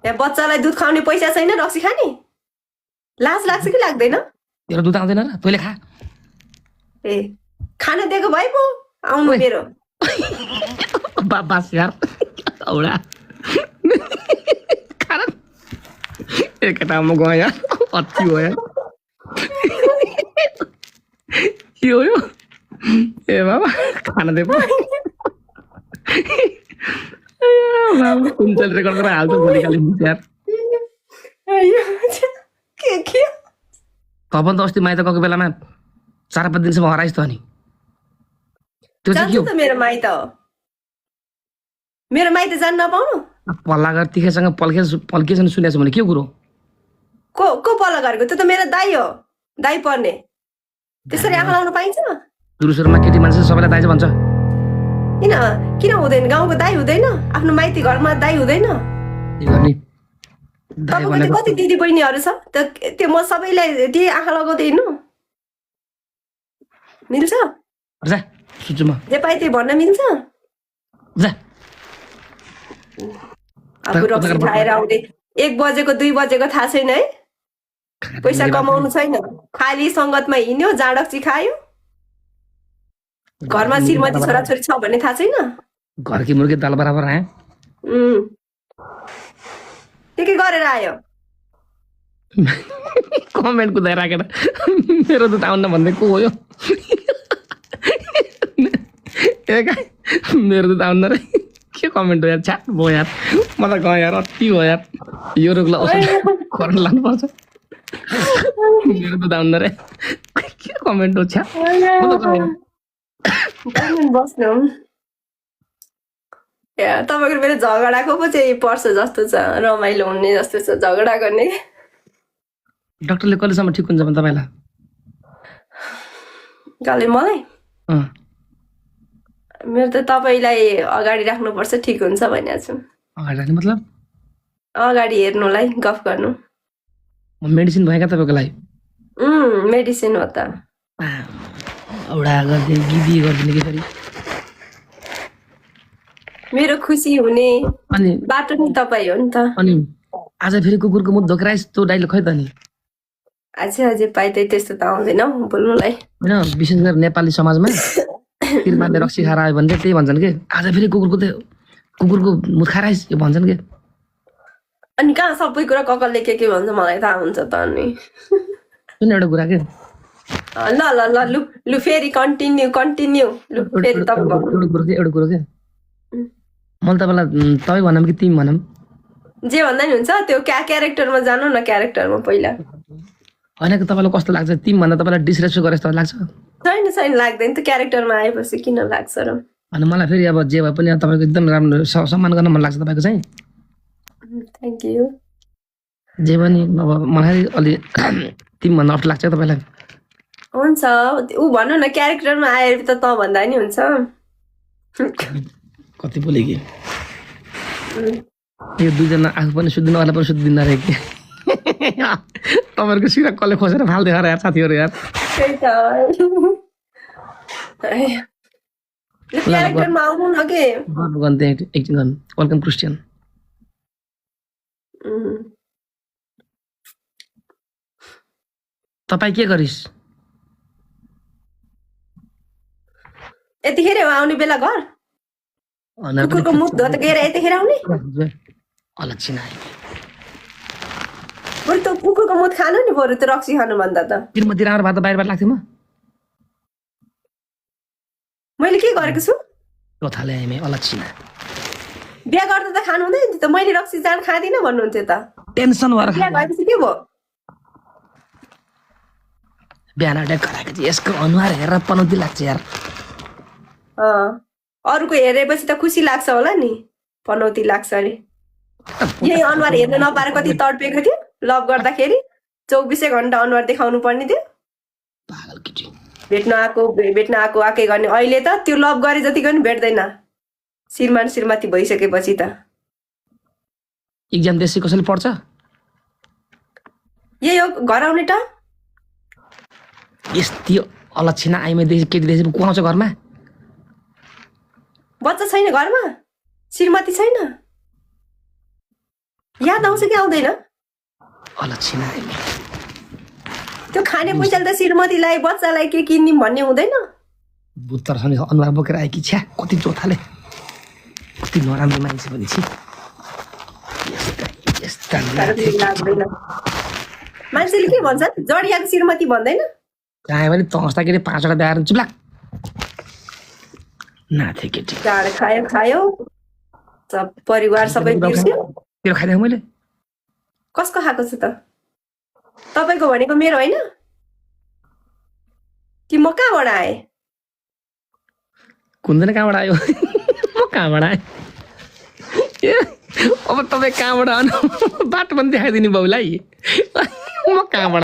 यहाँ बच्चालाई दुध खुवाउने पैसा छैन रक्सी खाने लाज लाग्छ कि लाग्दैन तेरो दुध आउँदैन र तैँले खा ए खान दिएको भए पो आउनु मेरो बास यार औडा खाना एकटा म गएँ यार अति हो यार के हो यो ए बाबा खाना दे पो बाबा कुन रेकर्ड गरेर हाल्छ भोलि खालि यार के तपन त अस्ति माइत गएको बेलामा 4-5 दिनसम्म हराइस् त अनि त्यो चाहिँ के हो त मेरो माइत हो मेरो माइत जान्न नपाउनु पल्ला घर तिखेसँग पल्केसन सुनेछ भने के कुरो को पल्ला गरेको त्यो त मेरो दाइ हो दाइ पर्ने त्यसरी आँखा लाउन पाइन्छ सुरुमा केटी मान्छे सबैलाई दाइ भन्छ किन हुँदैन गाउँको दाइ हुँदैन आफ्नो माइती घरमा दाइ हुँदैन तपाईँको कति दिदी बहिनीहरू छ त्यो म सबैलाई त्यही आँखा लगाउँदै हिँड्नु मिल्छ जे पाइ त्यही भन्न मिल्छ अब रक्सी खाएर आउँदै 1 बजेको 2 बजेको थाहा छैन है पैसा कमाउनु छैन खाली सङ्गतमा हिँड्यो जाँडक्सी खायो घरमा श्रीमती छोराछोरी छ भन्ने थाहा छैन घरकी मुर्गी दाल बराबर आयो के गरेर आयो कमेन्ट कुदाइ राखेर मेरो दुध आउन भन्दै को हो यो मेरो दुध आउन र के कमेन्ट हो यार छ्याट भयो यार मलाई गयो यार अति हो यार यो रोगलाई औषध गर्न लानुपर्छ मेरो दुध आउन रे के कमेन्ट हो छ्याट बस्नु तपाईँको मेरो झगडाको पो चाहिँ पर्छ जस्तो छ रमाइलो हुने जस्तो छ झगडा गर्ने डाक्टरले कहिलेसम्म ठिक हुन्छ भने तपाईँलाई कसले मलाई मेरो त तपाईँलाई अगाडि राख्नुपर्छ ठिक हुन्छ भनेको छु अगाडि राख्ने मतलब अगाडि हेर्नुलाई गफ गर्नु मेडिसिन भएका तपाईँको लागि मेडिसिन हो त औडा गरिदिने गिदी गरिदिने के गरी मेरो खुसी हुने अनि बाटो नि तपाईँ हो नि त अनि आज फेरि कुकुरको मुख धोक्राइस् त्यो डाइलग खै त नि अझै पाइ त्यस्तो त आउँदैन बोल्नुलाई होइन विशेष गरी नेपाली समाजमा तिरमानले रक्सी खाएर आयो भने त्यही भन्छन् के आज फेरि कुकुरको मुख खाराइस् यो भन्छन् के अनि कहाँ सबै कुरा ककलले के भन्छ मलाई थाहा हुन्छ त अनि सुन एउटा कुरा के ल ल ल लु लु फेरि कन्टिन्यू लु फेरि एउटा कुरो के मैले तपाईँलाई तपाईँ भनौँ कि तिमी भनौँ जे भन्दा नि हुन्छ त्यो क्यारेक्टरमा जानु न क्यारेक्टरमा पहिला होइन कि तपाईँलाई कस्तो लाग्छ तिमी भन्दा तपाईँलाई डिसरेस्पेक्ट गरे जस्तो लाग्छ छैन लाग्दैन त क्यारेक्टरमा आएपछि किन लाग्छ र अनि मलाई फेरि अब जे भए पनि तपाईँको एकदम राम्रो सम्मान गर्न मन लाग्छ तपाईँको चाहिँ थ्याङ्क यू जे पनि अब मलाई अलि तिमी भन्दा अप्ठ्यारो लाग्छ तपाईँलाई हुन्छ ऊ भन्नु न क्यारेक्टरमा आएर त त भन्दा नि हुन्छ कति बोले कि यो दुईजना आफू पनि सुत्दिनु अरूलाई पनि सुत्दिन रहे कि तपाईँहरूको सिरा कसले खोसेर फाल्दै खा यार साथीहरू यार त्यही त क्यारेक्टरमा आउनु न के एकछिन गर्नु वेलकम क्रिस्टियन तपाईँ के गरिस् यतिखेर आउने बेला घर कुकुरको मुख धोतेर यतिखेर आउने अलक्षिण बरु त कुकुरको मुख खानु नि बरु त रक्सी खानु भन्दा त श्रीमती राम्रो भात बाहिर लाग्थ्यो म मैले के गरेको छु लोथाले आएँ अलक्षिण बिहा गर्दा त खानु हुँदैन थियो त मैले रक्सी जान खाँदिनँ भन्नुहुन्थ्यो त टेन्सन भएर बिहा भएपछि के भयो बिहान अट्याक गराएको चाहिँ यसको अनुहार हेरेर पनौती लाग्छ यार अरूको हेरेपछि त खुसी लाग्छ होला नि पनौती लाग्छ अरे यही अनुहार हेर्न नपाएर कति तडपेको थियो लभ गर्दाखेरि 24 घण्टा अनुहार देखाउनु पर्ने थियो भेट्न आएको आएकै गर्ने अहिले त त्यो लभ गरे जति पनि भेट्दैन श्रीमान श्रीमती भइसकेपछि त एक्जाम देशी कसैले पढ्छ यही हो घर आउने त यस्तै अलक्षिणा आइमा देशी केटी देशी को आउँछ घरमा बच्चा छैन घरमा श्रीमती छैन याद आउँछ कि आउँदैन अलक्षी नै त्यो खाने पैसाले त श्रीमतीलाई बच्चालाई के किन्ने भन्ने हुँदैन बुत्तरसँग अनुहार बोकेर आएकी छ्या कति जोथाले कति नराम्रो मान्छे पनि छि यस्ता लाग्दैन मान्छेले के भन्छ जडियाको श्रीमती भन्दैन कहाँ पनि तस्ता केटी 5 वटा ब्याएर चुप्ला नाथे केटी गाड खायो सब परिवार सबै बिर्स्यो तेरो खाइदिएको मैले कसको खाएको छु त तपाईको भनेको मेरो होइन कि म कहाँबाट आएँ कुन्दैन कहाँबाट आयो म कहाँबाट आएँ अब तपाईँ कहाँबाट आउनु बाटो पनि देखाइदिनु बाउलाई म कहाँबाट